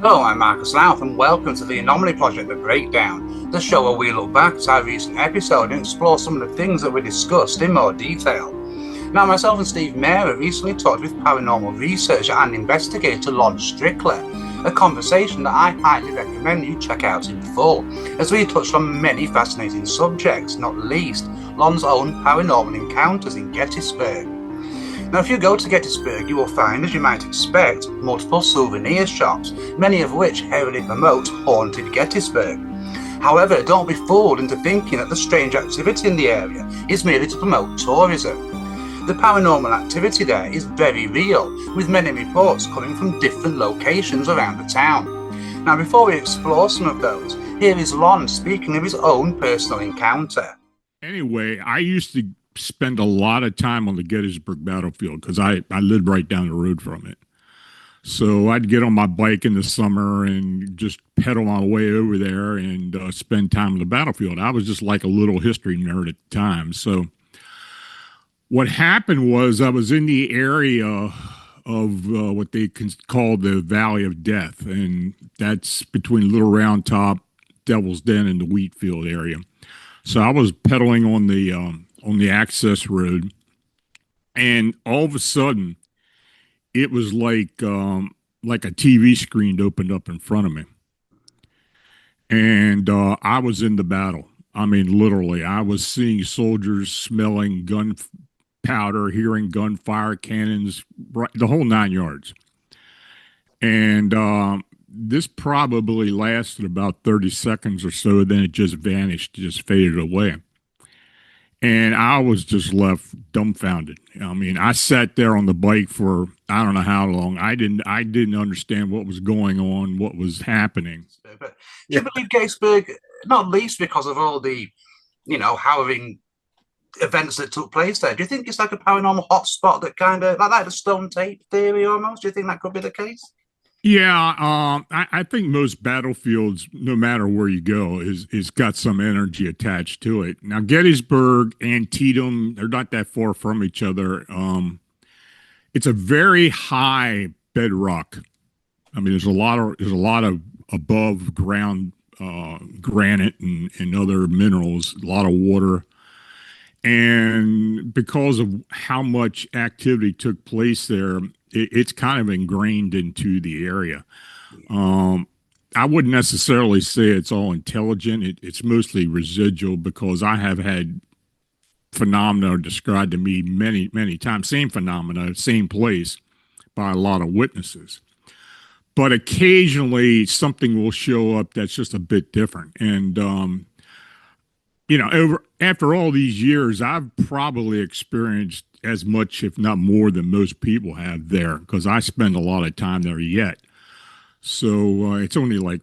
Hello, I'm Marcus Louth, and welcome to the Anomaly Project, The Breakdown, the show where we look back at our recent episode and explore some of the things that we discussed in more detail. Now, myself and STEVE MERA recently talked with paranormal researcher and investigator LON STRICKLER, a conversation that I highly recommend you check out in full, as we touched on many fascinating subjects, not least LON's own paranormal encounters in Gettysburg. Now, if you go to Gettysburg, you will find, as you might expect, multiple souvenir shops, many of which heavily promote haunted Gettysburg. However, don't be fooled into thinking that the strange activity in the area is merely to promote tourism. The paranormal activity there is very real, with many reports coming from different locations around the town. Now, before we explore some of those, here is Lon speaking of his own personal encounter. Anyway, I used to spend a lot of time on the Gettysburg battlefield because I lived right down the road from it. So I'd get on my bike in the summer and just pedal my way over there and spend time on the battlefield. I was just like a little history nerd at the time. So what happened was I was in the area of what they call the Valley of Death, and that's between Little Round Top, Devil's Den, and the Wheatfield area. So I was pedaling on the access road, and all of a sudden it was like a TV screen opened up in front of me, and I was in the battle. I mean, literally, I was seeing soldiers, smelling gunpowder, hearing gunfire, cannons, the whole 9 yards. And this probably lasted about 30 seconds or so. Then it just vanished, just faded away. And I was just left dumbfounded. I mean, I sat there on the bike for I don't know how long. I didn't understand what was going on, what was happening. But do you believe Gettysburg, not least because of all the, harrowing events that took place there? Do you think it's like a paranormal hotspot that kind of like the stone tape theory almost? Do you think that could be the case? Yeah, I think most battlefields, no matter where you go, is got some energy attached to it. Now, Gettysburg, Antietam, they're not that far from each other. It's a very high bedrock. I mean, there's a lot of above ground granite and other minerals, a lot of water. And because of how much activity took place there, it's kind of ingrained into the area. I wouldn't necessarily say it's all intelligent. It's mostly residual because I have had phenomena described to me many, many times, same phenomena, same place by a lot of witnesses. But occasionally something will show up that's just a bit different. And, after all these years, I've probably experienced as much, if not more, than most people have there because I spend a lot of time there yet. So it's only like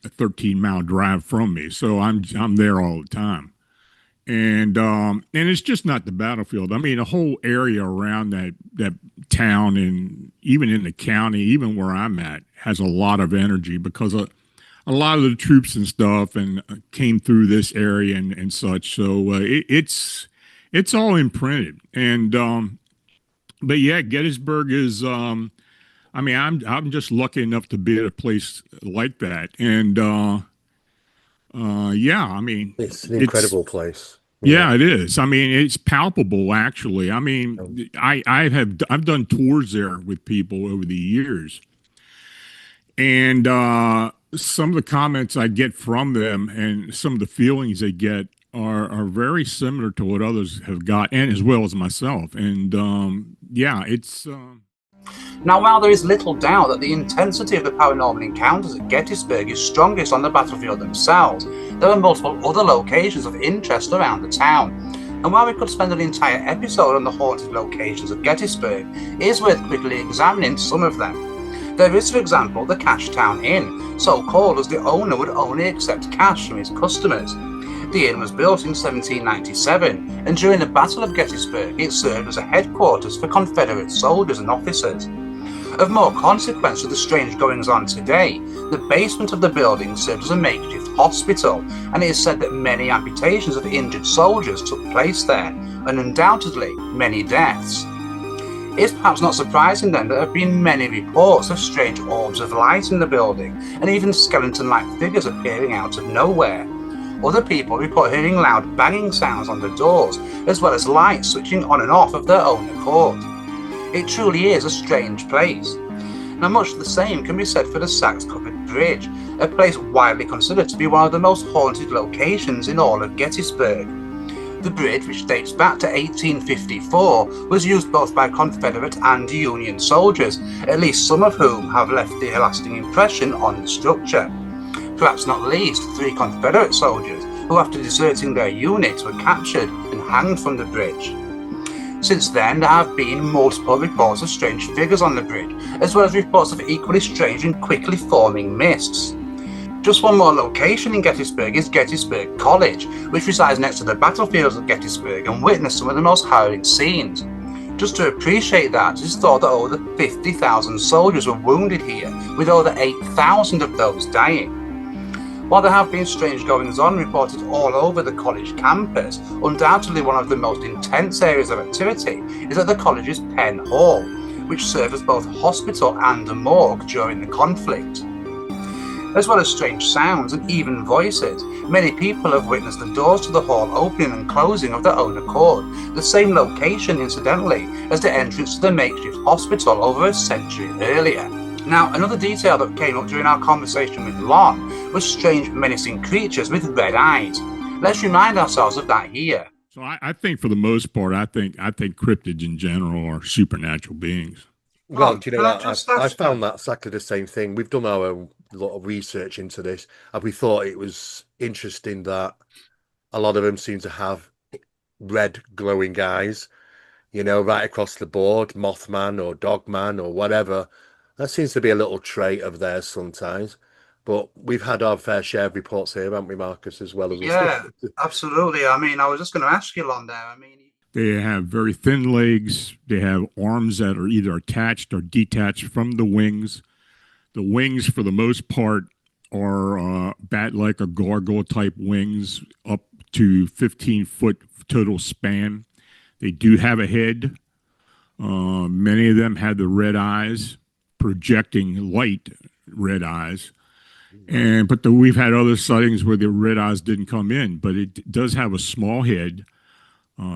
a 13-mile drive from me, so I'm there all the time, and it's just not the battlefield. I mean, the whole area around that town and even in the county, even where I'm at, has a lot of energy because a lot of the troops and stuff and came through this area and such. So it's all imprinted. And but yeah, Gettysburg is I mean, I'm just lucky enough to be at a place like that. And yeah, I mean, it's an incredible place. Yeah, it is. I mean, it's palpable actually. I mean, I've done tours there with people over the years. And some of the comments I get from them and some of the feelings they get are very similar to what others have got, and as well as myself. And yeah, it's... Now, while there is little doubt that the intensity of the paranormal encounters at Gettysburg is strongest on the battlefield themselves, there are multiple other locations of interest around the town. And while we could spend an entire episode on the haunted locations of Gettysburg, it is worth quickly examining some of them. There is, for example, the Cash Town Inn, so called as the owner would only accept cash from his customers. The inn was built in 1797, and during the Battle of Gettysburg it served as a headquarters for Confederate soldiers and officers. Of more consequence to the strange goings-on today, the basement of the building served as a makeshift hospital, and it is said that many amputations of injured soldiers took place there, and undoubtedly many deaths. It is perhaps not surprising then that there have been many reports of strange orbs of light in the building, and even skeleton-like figures appearing out of nowhere. Other people report hearing loud banging sounds on the doors, as well as lights switching on and off of their own accord. It truly is a strange place. Now, much the same can be said for the Saxe-covered Bridge, a place widely considered to be one of the most haunted locations in all of Gettysburg. The bridge, which dates back to 1854, was used both by Confederate and Union soldiers, at least some of whom have left a lasting impression on the structure. Perhaps not least 3 Confederate soldiers who, after deserting their units, were captured and hanged from the bridge. Since then, there have been multiple reports of strange figures on the bridge, as well as reports of equally strange and quickly forming mists. Just one more location in Gettysburg is Gettysburg College, which resides next to the battlefields of Gettysburg and witnessed some of the most harrowing scenes. Just to appreciate that, it is thought that over 50,000 soldiers were wounded here, with over 8,000 of those dying. While there have been strange goings-on reported all over the college campus, undoubtedly one of the most intense areas of activity is at the college's Penn Hall, which served as both a hospital and a morgue during the conflict. As well as strange sounds and even voices, many people have witnessed the doors to the hall opening and closing of their own accord, the same location, incidentally, as the entrance to the makeshift hospital over a century earlier. Now, another detail that came up during our conversation with Lon was strange menacing creatures with red eyes. Let's remind ourselves of that here. So I think for the most part, I think cryptids in general are supernatural beings. Well, do you know what? I found that exactly the same thing. We've done our own lot of research into this, and we thought it was interesting that a lot of them seem to have red glowing eyes, you know, right across the board, Mothman or Dogman or whatever. That seems to be a little trait of theirs sometimes. But we've had our fair share of reports here, haven't we, Marcus, as well as Yeah, absolutely. I mean, I was just going to ask you on there. I mean, they have very thin legs. They have arms that are either attached or detached from the wings. The wings, for the most part, are bat-like or gargoyle-type wings, up to 15-foot total span. They do have a head. Many of them have the red eyes, projecting light red eyes. But we've had other sightings where the red eyes didn't come in, but it does have a small head.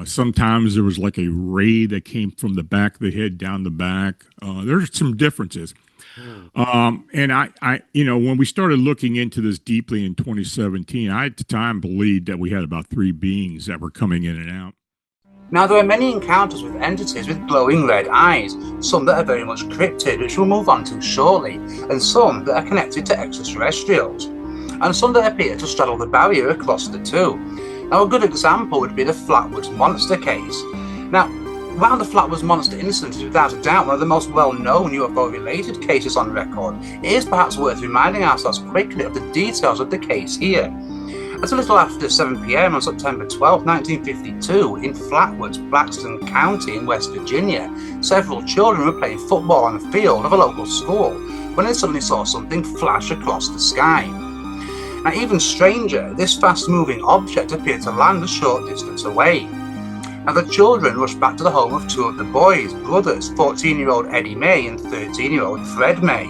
Sometimes there was like a ray that came from the back of the head down the back. There's some differences. And I, you know, when we started looking into this deeply in 2017, I at the time believed that we had about 3 beings that were coming in and out. Now, there are many encounters with entities with glowing red eyes, some that are very much cryptid, which we'll move on to shortly, and some that are connected to extraterrestrials, and some that appear to straddle the barrier across the two. Now, a good example would be the Flatwoods Monster case. Now, while the Flatwoods Monster incident is without a doubt one of the most well-known UFO-related cases on record, it is perhaps worth reminding ourselves quickly of the details of the case here. At a little after 7 p.m. on September 12, 1952, in Flatwoods, Blackstone County in West Virginia, several children were playing football on the field of a local school when they suddenly saw something flash across the sky. Now, even stranger, this fast-moving object appeared to land a short distance away. Now, the children rushed back to the home of 2 of the boys' brothers, 14-year-old Eddie May and 13-year-old Fred May.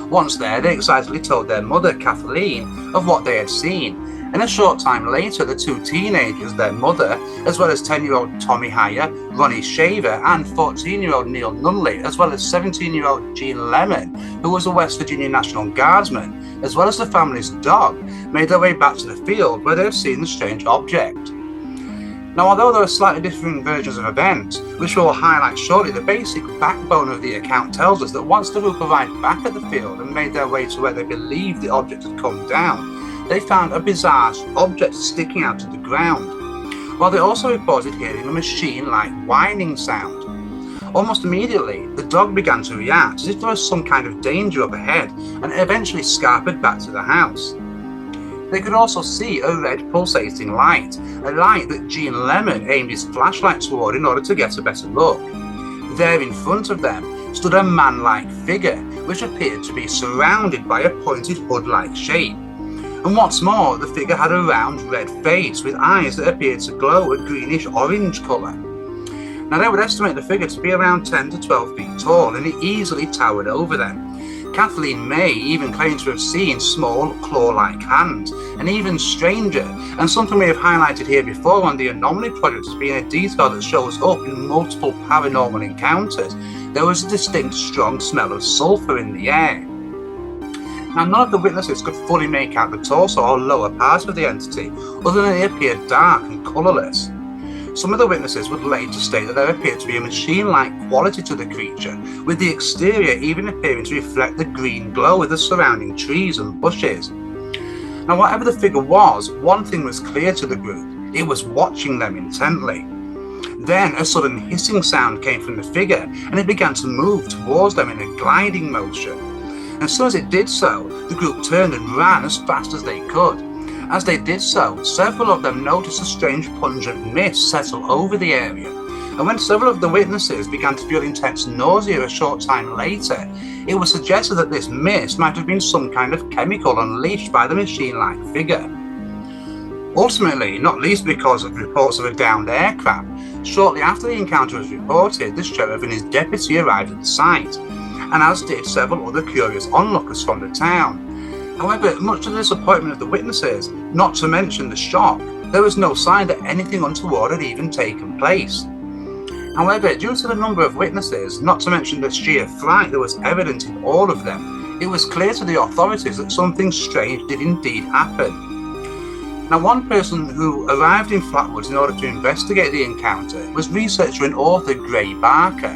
Once there, they excitedly told their mother, Kathleen, of what they had seen, and a short time later, the 2 teenagers, their mother, as well as 10-year-old Tommy Heyer, Ronnie Shaver, and 14-year-old Neil Nunley, as well as 17-year-old Gene Lemon, who was a West Virginia National Guardsman, as well as the family's dog, made their way back to the field where they had seen the strange object. Now, although there are slightly differing versions of events, which we'll highlight shortly, the basic backbone of the account tells us that once the group arrived back at the field and made their way to where they believed the object had come down, they found a bizarre object sticking out of the ground, while they also reported hearing a machine-like whining sound. Almost immediately, the dog began to react as if there was some kind of danger up ahead and eventually scarpered back to the house. They could also see a red pulsating light, a light that Gene Lemon aimed his flashlight toward in order to get a better look. There in front of them stood a man-like figure, which appeared to be surrounded by a pointed hood-like shape. And what's more, the figure had a round red face with eyes that appeared to glow a greenish-orange colour. Now, they would estimate the figure to be around 10 to 12 feet tall, and it easily towered over them. Kathleen May even claimed to have seen small claw-like hands, and even stranger, and something we have highlighted here before on the Anomaly Project as being a detail that shows up in multiple paranormal encounters, there was a distinct strong smell of sulphur in the air. Now, none of the witnesses could fully make out the torso or lower parts of the entity, other than it appeared dark and colourless. Some of the witnesses would later state that there appeared to be a machine-like quality to the creature, with the exterior even appearing to reflect the green glow of the surrounding trees and bushes. Now, whatever the figure was, one thing was clear to the group: it was watching them intently. Then a sudden hissing sound came from the figure, and it began to move towards them in a gliding motion. As soon as it did so, the group turned and ran as fast as they could. As they did so, several of them noticed a strange pungent mist settle over the area, and when several of the witnesses began to feel intense nausea a short time later, it was suggested that this mist might have been some kind of chemical unleashed by the machine-like figure. Ultimately, not least because of reports of a downed aircraft, shortly after the encounter was reported, the sheriff and his deputy arrived at the site, and as did several other curious onlookers from the town. However, much to the disappointment of the witnesses, not to mention the shock, there was no sign that anything untoward had even taken place. However, due to the number of witnesses, not to mention the sheer fright that was evident in all of them, it was clear to the authorities that something strange did indeed happen. Now, one person who arrived in Flatwoods in order to investigate the encounter was researcher and author Gray Barker.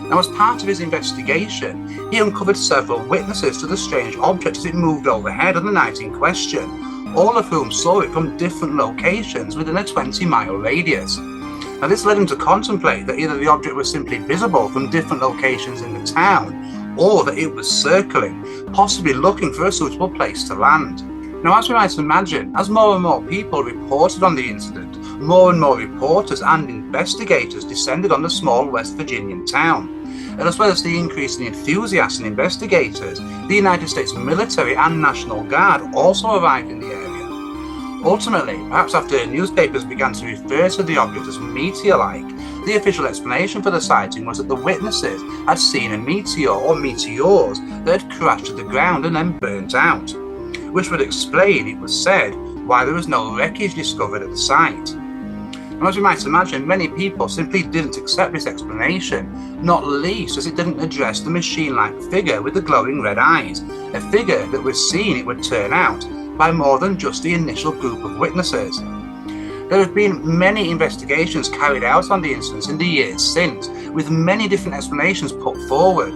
Now, as part of his investigation, he uncovered several witnesses to the strange object as it moved overhead on the night in question, all of whom saw it from different locations within a 20-mile radius. Now, this led him to contemplate that either the object was simply visible from different locations in the town, or that it was circling, possibly looking for a suitable place to land. Now, as we might imagine, as more and more people reported on the incident, more and more reporters and investigators descended on the small West Virginian town. And as well as the increase in enthusiasts and investigators, the United States military and National Guard also arrived in the area. Ultimately, perhaps after newspapers began to refer to the object as meteor-like, the official explanation for the sighting was that the witnesses had seen a meteor or meteors that had crashed to the ground and then burnt out, which would explain, it was said, why there was no wreckage discovered at the site. And as you might imagine, many people simply didn't accept this explanation, not least as it didn't address the machine-like figure with the glowing red eyes, a figure that was seen, it would turn out, by more than just the initial group of witnesses. There have been many investigations carried out on the incidents in the years since, with many different explanations put forward.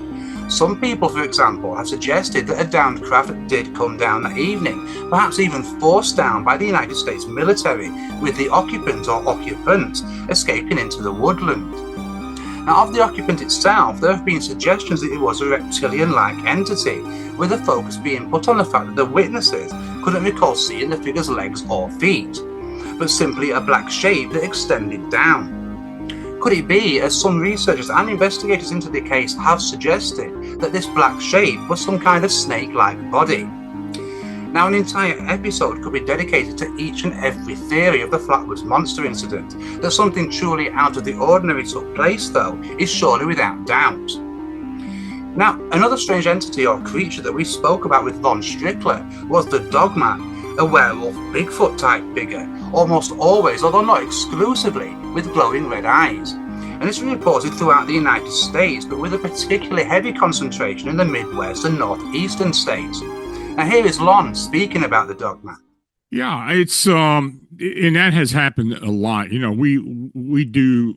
Some people, for example, have suggested that a downed craft did come down that evening, perhaps even forced down by the United States military, with the occupant or occupants escaping into the woodland. Now, of the occupant itself, there have been suggestions that it was a reptilian-like entity, with the focus being put on the fact that the witnesses couldn't recall seeing the figure's legs or feet, but simply a black shape that extended down. Could it be, as some researchers and investigators into the case have suggested, that this black shape was some kind of snake-like body? Now, an entire episode could be dedicated to each and every theory of the Flatwoods Monster incident. That something truly out of the ordinary took place, though, is surely without doubt. Now, another strange entity or creature that we spoke about with LON STRICKLER was the Dogmen, a werewolf Bigfoot-type figure, almost always, although not exclusively, with glowing red eyes. And it's been reported throughout the United States, but with a particularly heavy concentration in the Midwest and Northeastern states. Now, here is Lon speaking about the Dogman. Yeah, it's and that has happened a lot. You know, we do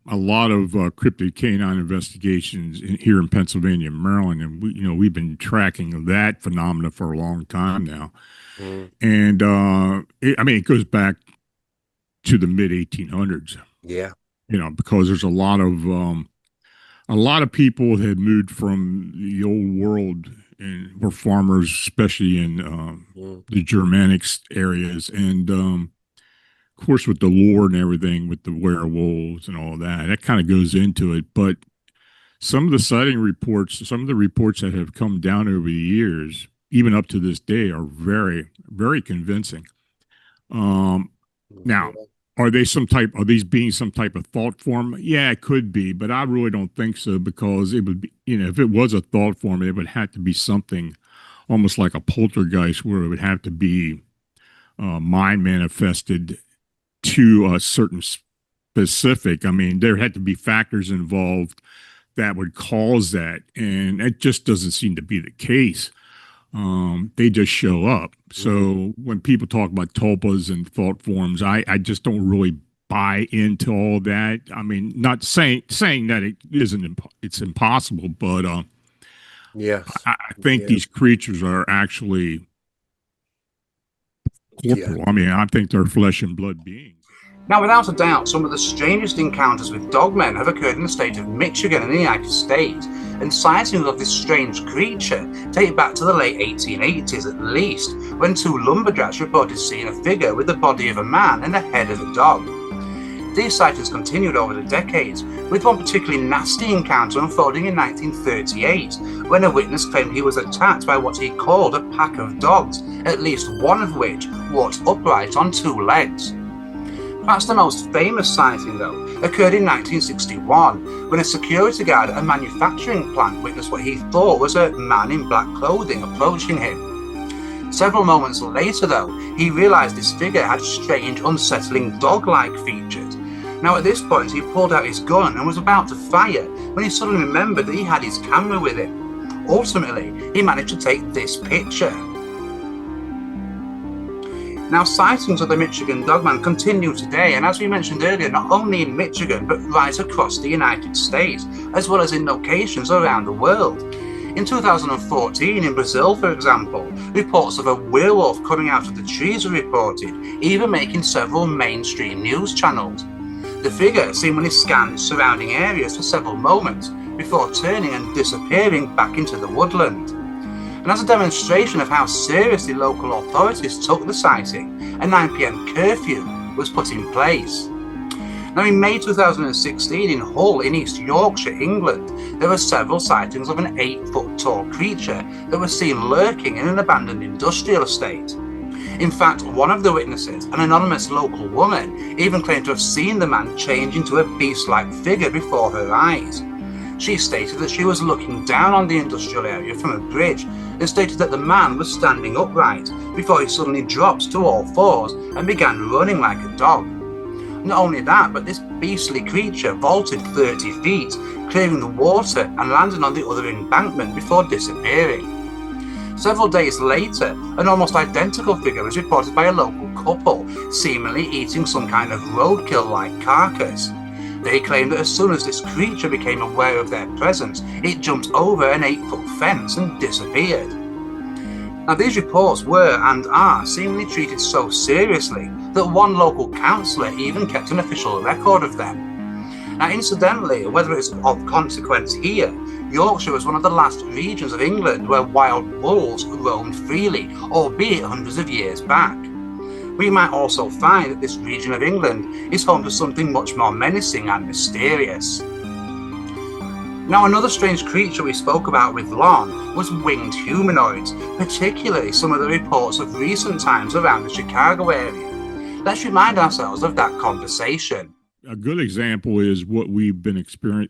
a lot of cryptid canine investigations here in Pennsylvania and Maryland, and we've been tracking that phenomena for a long time now. And it goes back to the mid 1800s. Yeah, because there's a lot of people had moved from the old world and were farmers, especially in the Germanic areas, and of course with the lore and everything, with the werewolves and all that kind of goes into it. But some of the sighting reports, some of the reports that have come down over the years, even up to this day, are very, very convincing. Now, Are they some type? Are these being some type of thought form? Yeah, it could be, but I really don't think so because it would be, if it was a thought form, it would have to be something almost like a poltergeist, where it would have to be mind manifested to a certain specific. I mean, there had to be factors involved that would cause that, and it just doesn't seem to be the case. They just show up. So when people talk about tulpas and thought forms, I just don't really buy into all that. I mean, not saying that it isn't, it's impossible, but yes, I think these creatures are actually corporal. Yeah. I mean, I think they're flesh and blood beings. Now, without a doubt, some of the strangest encounters with dogmen have occurred in the state of Michigan in the United States, and sightings of this strange creature date back to the late 1880s at least, when two lumberjacks reported seeing a figure with the body of a man and the head of a dog. These sightings continued over the decades, with one particularly nasty encounter unfolding in 1938, when a witness claimed he was attacked by what he called a pack of dogs, at least one of which walked upright on two legs. Perhaps the most famous sighting, though, occurred in 1961, when a security guard at a manufacturing plant witnessed what he thought was a man in black clothing approaching him. Several moments later, though, he realised this figure had strange, unsettling dog-like features. Now, at this point, he pulled out his gun and was about to fire when he suddenly remembered that he had his camera with him. Ultimately, he managed to take this picture. Now, sightings of the Michigan Dogman continue today, and as we mentioned earlier, not only in Michigan, but right across the United States, as well as in locations around the world. In 2014, in Brazil, for example, reports of a werewolf coming out of the trees were reported, even making several mainstream news channels. The figure seemingly scanned its surrounding areas for several moments before turning and disappearing back into the woodland. And as a demonstration of how seriously local authorities took the sighting, a 9 p.m. curfew was put in place. Now, in May 2016, in Hull in East Yorkshire, England, there were several sightings of an 8-foot tall creature that was seen lurking in an abandoned industrial estate. In fact, one of the witnesses, an anonymous local woman, even claimed to have seen the man change into a beast-like figure before her eyes. She stated that she was looking down on the industrial area from a bridge and stated that the man was standing upright before he suddenly dropped to all fours and began running like a dog. Not only that, but this beastly creature vaulted 30 feet, clearing the water and landing on the other embankment before disappearing. Several days later, an almost identical figure was reported by a local couple, seemingly eating some kind of roadkill-like carcass. They claimed that as soon as this creature became aware of their presence, it jumped over an 8-foot fence and disappeared. Now, these reports were and are seemingly treated so seriously that one local councillor even kept an official record of them. Now, incidentally, whether it's of consequence here, Yorkshire was one of the last regions of England where wild wolves roamed freely, albeit hundreds of years back. We might also find that this region of England is home to something much more menacing and mysterious. Now, another strange creature we spoke about with Lon was winged humanoids, particularly some of the reports of recent times around the Chicago area. Let's remind ourselves of that conversation. A good example is what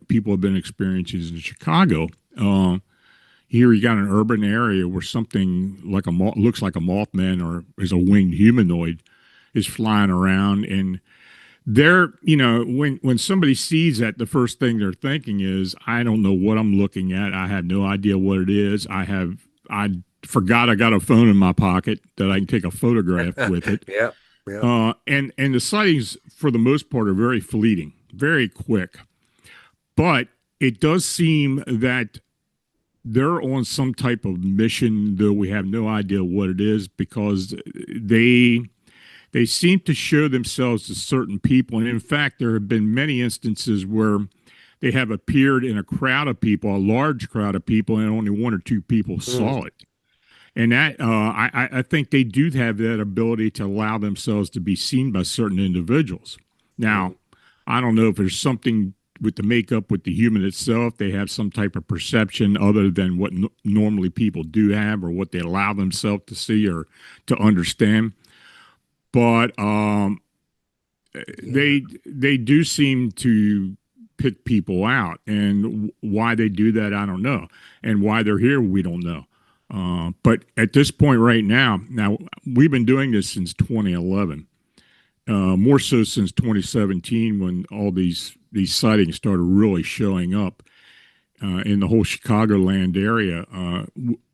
people have been experiencing in Chicago. Here you got an urban area where something like looks like a Mothman or is a winged humanoid is flying around, and they're, when somebody sees that, the first thing they're thinking is, I don't know what I'm looking at. I have no idea what it is. I forgot I got a phone in my pocket that I can take a photograph with it. Yeah. And the sightings for the most part are very fleeting, very quick, but it does seem that they're on some type of mission, though we have no idea what it is, because they seem to show themselves to certain people. And in fact, there have been many instances where they have appeared in a crowd of people, a large crowd of people, and only one or two people saw it. And that I think they do have that ability to allow themselves to be seen by certain individuals. Now, I don't know if there's something with the makeup with the human itself. They have some type of perception other than what normally people do have, or what they allow themselves to see or to understand. But they do seem to pick people out, and why they do that, I don't know, and why they're here, we don't know. But at this point right now, we've been doing this since 2011, more so since 2017 when all these sightings started really showing up in the whole Chicagoland area.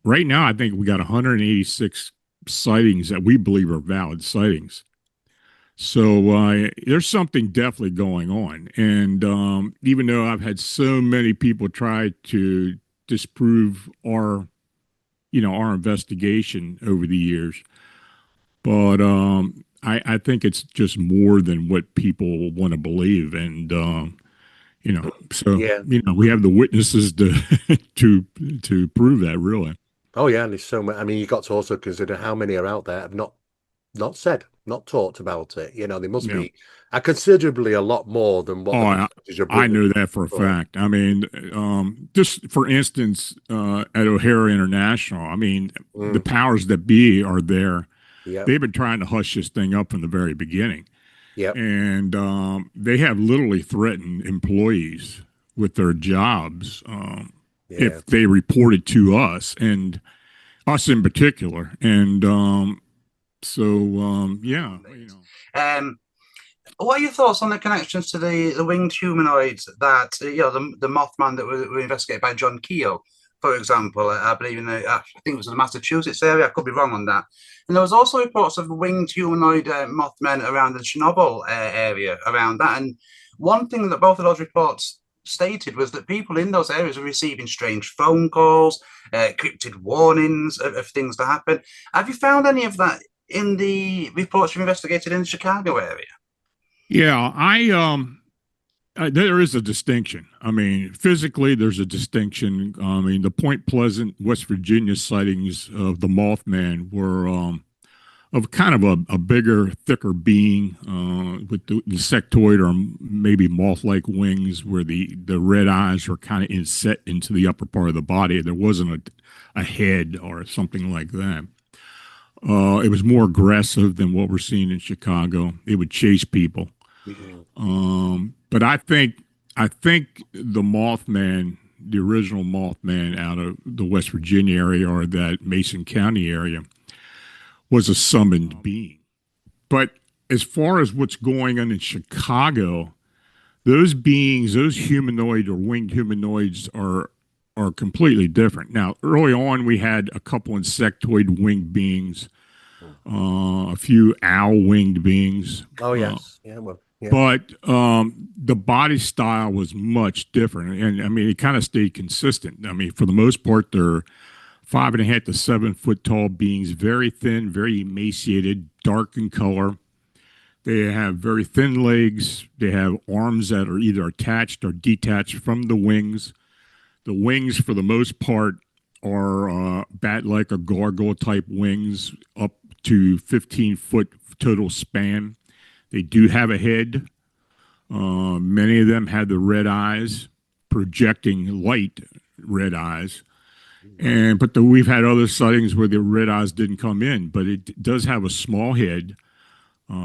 Right now, I think we got 186 sightings that we believe are valid sightings. So there's something definitely going on. And even though I've had so many people try to disprove our investigation over the years, but I think it's just more than what people want to believe. And we have the witnesses to prove that, really. Oh yeah, and there's so many. I mean, you got to also consider how many are out there have not said, not talked about it. There must be considerably a lot more than what. I know that for a fact. I mean, just for instance, at O'Hare International, I mean, the powers that be are there. Yep. They've been trying to hush this thing up from the very beginning. Yep. And they have literally threatened employees with their jobs if they reported to us, and us in particular. And what are your thoughts on the connections to the winged humanoids that the Mothman that were investigated by John Keel, for example? I believe I think it was in the Massachusetts area. I could be wrong on that. And there was also reports of winged humanoid Mothmen around the Chernobyl area around that. And one thing that both of those reports stated was that people in those areas were receiving strange phone calls, cryptid warnings of things to happen. Have you found any of that in the reports you investigated in the Chicago area? Yeah, there is a distinction. I mean, physically, there's a distinction. I mean, the Point Pleasant, West Virginia sightings of the Mothman were of kind of a bigger, thicker being with the insectoid or maybe moth-like wings, where the red eyes were kind of inset into the upper part of the body. There wasn't a head or something like that. It was more aggressive than what we're seeing in Chicago. It would chase people. But I think the Mothman, the original Mothman out of the West Virginia area or that Mason County area, was a summoned being. But as far as what's going on in Chicago, those beings, those humanoid or winged humanoids are completely different. Now, early on, we had a couple insectoid winged beings, a few owl winged beings. Oh, yes. But the body style was much different. And I mean, it kind of stayed consistent. I mean, for the most part, they're 5.5 to 7 foot tall beings, very thin, very emaciated, dark in color. They have very thin legs. They have arms that are either attached or detached from the wings. The wings, for the most part, are bat-like or gargoyle-type wings, up to 15-foot total span. They do have a head. Many of them have the red eyes, projecting light red eyes. But we've had other sightings where the red eyes didn't come in, but it does have a small head.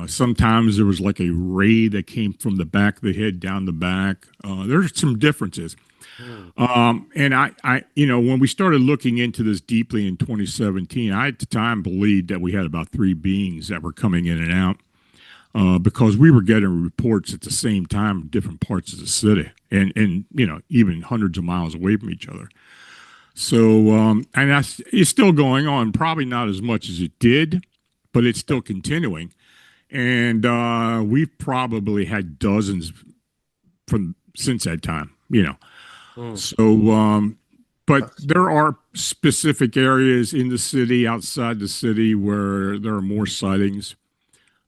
Sometimes there was like a ray that came from the back of the head down the back. There's some differences. And I, when we started looking into this deeply in 2017, I at the time believed that we had about 3 beings that were coming in and out. Because we were getting reports at the same time in different parts of the city and even hundreds of miles away from each other. So, and it's still going on, probably not as much as it did, but it's still continuing. And we've probably had dozens since that time, So, but there are specific areas in the city, outside the city, where there are more sightings.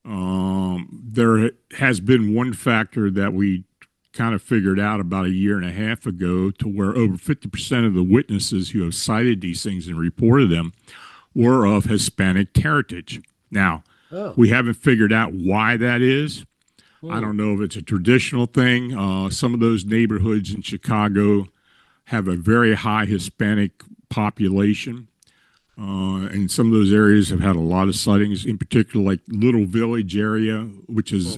There has been one factor that we kind of figured out about 1.5 years ago, to where over 50% of the witnesses who have cited these things and reported them were of Hispanic heritage. Now, we haven't figured out why that is. I don't know if it's a traditional thing. Some of those neighborhoods in Chicago have a very high Hispanic population. And some of those areas have had a lot of sightings, in particular, like Little Village area, which is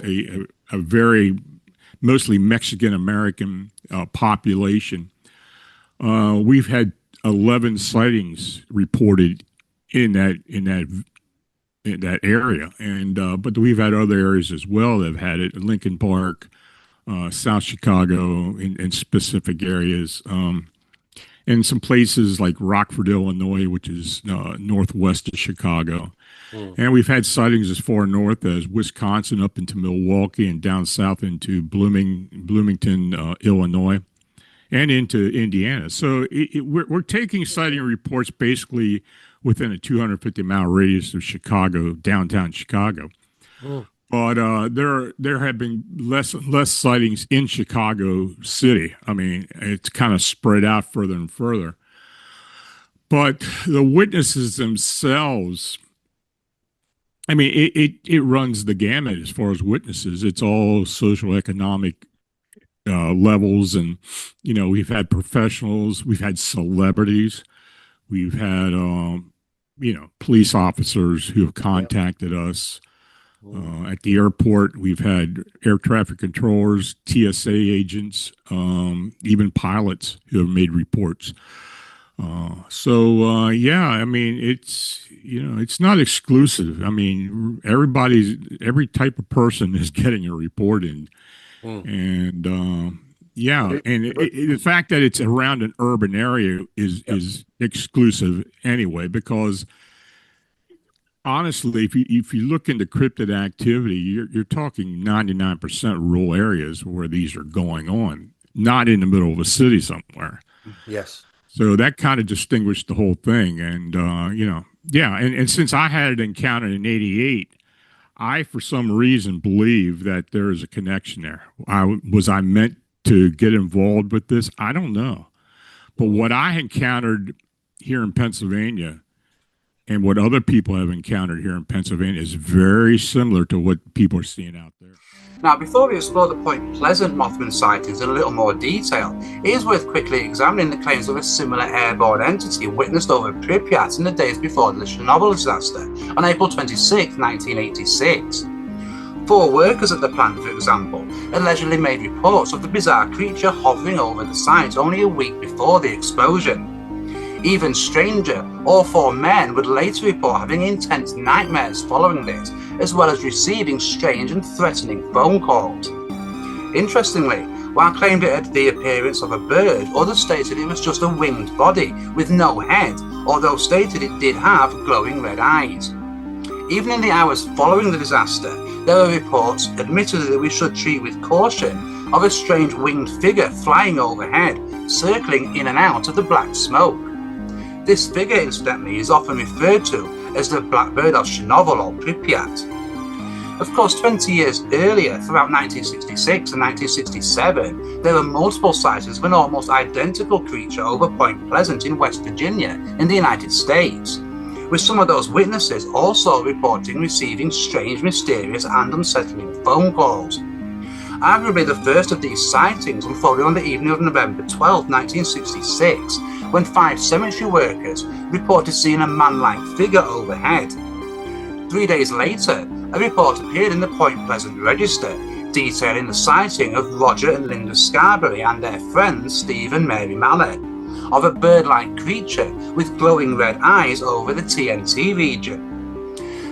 a very mostly Mexican American population. We've had 11 sightings reported in that area, and but we've had other areas as well that have had it. Lincoln Park, South Chicago, in specific areas, and some places like Rockford, Illinois, which is northwest of Chicago. And we've had sightings as far north as Wisconsin up into Milwaukee and down south into Bloomington, Illinois, and into Indiana. So we're taking sighting reports basically within a 250-mile radius of Chicago, downtown Chicago. But there have been less sightings in Chicago City. I mean, it's kind of spread out further and further. But the witnesses themselves, I mean, it runs the gamut as far as witnesses. It's all social economic levels, and we've had professionals, we've had celebrities, we've had police officers who have contacted us. At the airport, we've had air traffic controllers, TSA agents, even pilots who have made reports. Yeah, I mean, it's not exclusive. I mean, every type of person is getting a report in. And yeah, and the fact that it's around an urban area is exclusive anyway, because honestly, if you look into cryptid activity, you're talking 99% rural areas where these are going on, not in the middle of a city somewhere. Yes. So that kind of distinguished the whole thing. And, yeah. And since I had it encountered in 88, I, for some reason, believe that there is a connection there. Was I meant to get involved with this? I don't know. But what I encountered here in Pennsylvania and what other people have encountered here in Pennsylvania is very similar to what people are seeing out there. Now, before we explore the Point Pleasant Mothman sightings in a little more detail, it is worth quickly examining the claims of a similar airborne entity witnessed over Pripyat in the days before the Chernobyl disaster on April 26, 1986. 4 workers at the plant, for example, allegedly made reports of the bizarre creature hovering over the site only a week before the explosion. Even stranger, all 4 men would later report having intense nightmares following this, as well as receiving strange and threatening phone calls. Interestingly, while claimed it had the appearance of a bird, others stated it was just a winged body with no head, although stated it did have glowing red eyes. Even in the hours following the disaster, there were reports, admittedly that we should treat with caution, of a strange winged figure flying overhead, circling in and out of the black smoke. This figure, incidentally, is often referred to as the Blackbird of Chernobyl or Pripyat. Of course, 20 years earlier, throughout 1966 and 1967, there were multiple sightings of an almost identical creature over Point Pleasant in West Virginia in the United States, with some of those witnesses also reporting receiving strange, mysterious and unsettling phone calls. Arguably the first of these sightings unfolded on the evening of November 12, 1966, when 5 cemetery workers reported seeing a man-like figure overhead. 3 days later, a report appeared in the Point Pleasant Register detailing the sighting of Roger and Linda Scarberry and their friends Steve and Mary Mallet of a bird-like creature with glowing red eyes over the TNT region.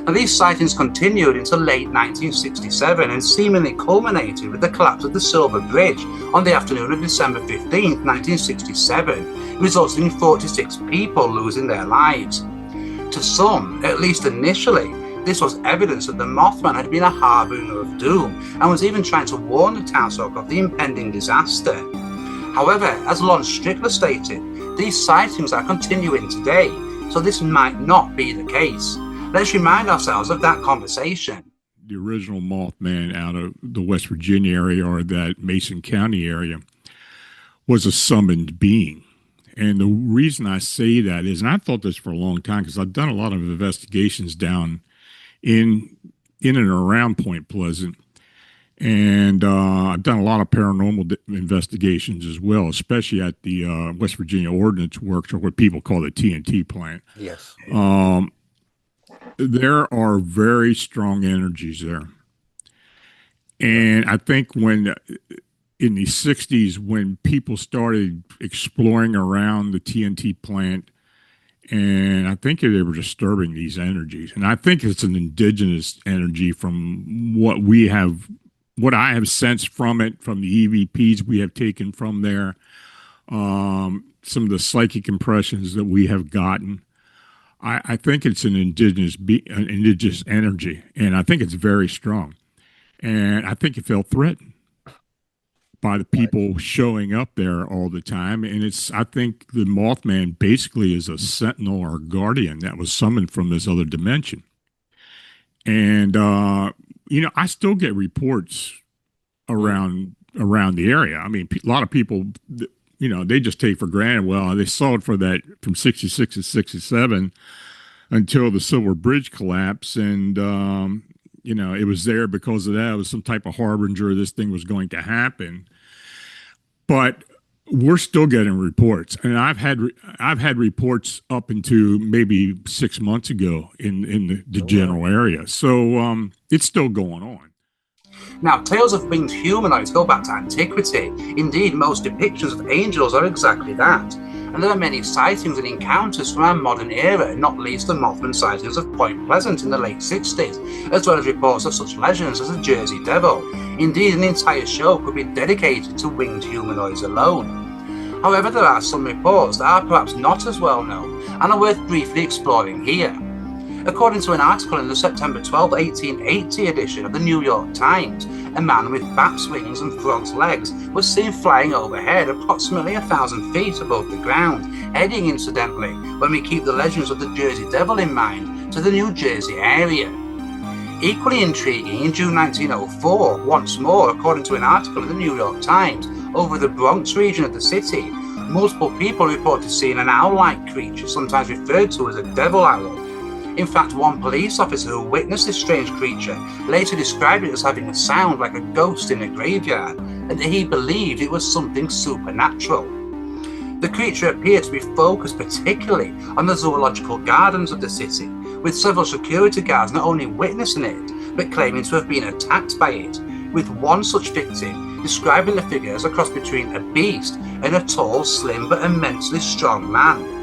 Now, these sightings continued into late 1967 and seemingly culminated with the collapse of the Silver Bridge on the afternoon of December 15, 1967, resulting in 46 people losing their lives. To some, at least initially, this was evidence that the Mothman had been a harbinger of doom and was even trying to warn the townsfolk of the impending disaster. However, as Lon Strickler stated, these sightings are continuing today, so this might not be the case. Let's remind ourselves of that conversation. The original Mothman out of the West Virginia area or that Mason County area was a summoned being. And the reason I say that is, and I've thought this for a long time because I've done a lot of investigations down in and around Point Pleasant. And I've done a lot of paranormal investigations as well, especially at the West Virginia Ordnance Works, or what people call the TNT plant. Yes. There are very strong energies there. And I think when in the 60s, when people started exploring around the TNT plant, and I think they were disturbing these energies. And I think it's an indigenous energy from what I have sensed from it, from the EVPs we have taken from there, some of the psychic impressions that we have gotten. I think it's an indigenous energy, and I think it's very strong. And I think it felt threatened by the people showing up there all the time. And I think the Mothman basically is a sentinel or guardian that was summoned from this other dimension. And, I still get reports around the area. I mean, a lot of people, they just take for granted, well, they saw it for that from 66 to 67 until the Silver Bridge collapse. And, it was there because of that. It was some type of harbinger this thing was going to happen. But we're still getting reports, and I've had reports up into maybe 6 months ago in the general area. So it's still going on. Now, tales of winged humanoids go back to antiquity. Indeed, most depictions of angels are exactly that. And there are many sightings and encounters from our modern era, not least the Mothman sightings of Point Pleasant in the late 60s, as well as reports of such legends as the Jersey Devil. Indeed, an entire show could be dedicated to winged humanoids alone. However, there are some reports that are perhaps not as well known and are worth briefly exploring here. According to an article in the September 12, 1880 edition of the New York Times, a man with bat's wings and frog's legs was seen flying overhead approximately 1,000 feet above the ground, heading, incidentally, when we keep the legends of the Jersey Devil in mind, to the New Jersey area. Equally intriguing, in June 1904, once more, according to an article in the New York Times, over the Bronx region of the city, multiple people reported seeing an owl-like creature, sometimes referred to as a devil owl. In fact, one police officer who witnessed this strange creature later described it as having a sound like a ghost in a graveyard, and that he believed it was something supernatural. The creature appeared to be focused particularly on the zoological gardens of the city, with several security guards not only witnessing it, but claiming to have been attacked by it, with one such victim describing the figure as a cross between a beast and a tall, slim but immensely strong man.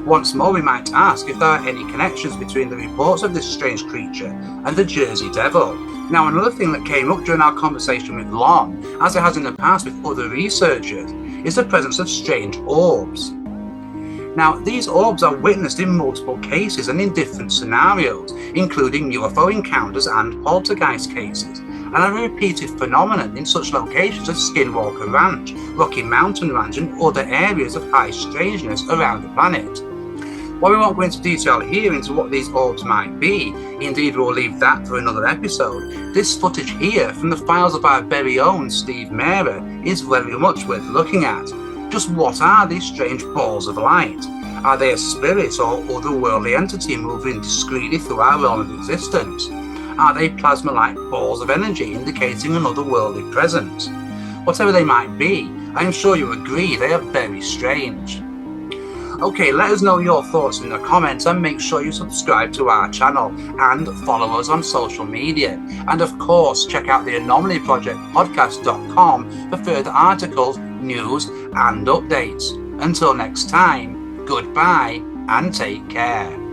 Once more, we might ask if there are any connections between the reports of this strange creature and the Jersey Devil. Now, another thing that came up during our conversation with Lon, as it has in the past with other researchers, is the presence of strange orbs. Now, these orbs are witnessed in multiple cases and in different scenarios, including UFO encounters and poltergeist cases, and are a repeated phenomenon in such locations as Skinwalker Ranch, Rocky Mountain Ranch, and other areas of high strangeness around the planet. While we won't go into detail here into what these orbs might be, indeed we'll leave that for another episode, this footage here from the files of our very own Steve Mera is very much worth looking at. Just what are these strange balls of light? Are they a spirit or otherworldly entity moving discreetly through our realm of existence? Are they plasma-like balls of energy indicating an otherworldly presence? Whatever they might be, I am sure you agree they are very strange. Okay, let us know your thoughts in the comments and make sure you subscribe to our channel and follow us on social media. And of course, check out the Anomaly Project podcast.com for further articles, news and updates. Until next time, goodbye and take care.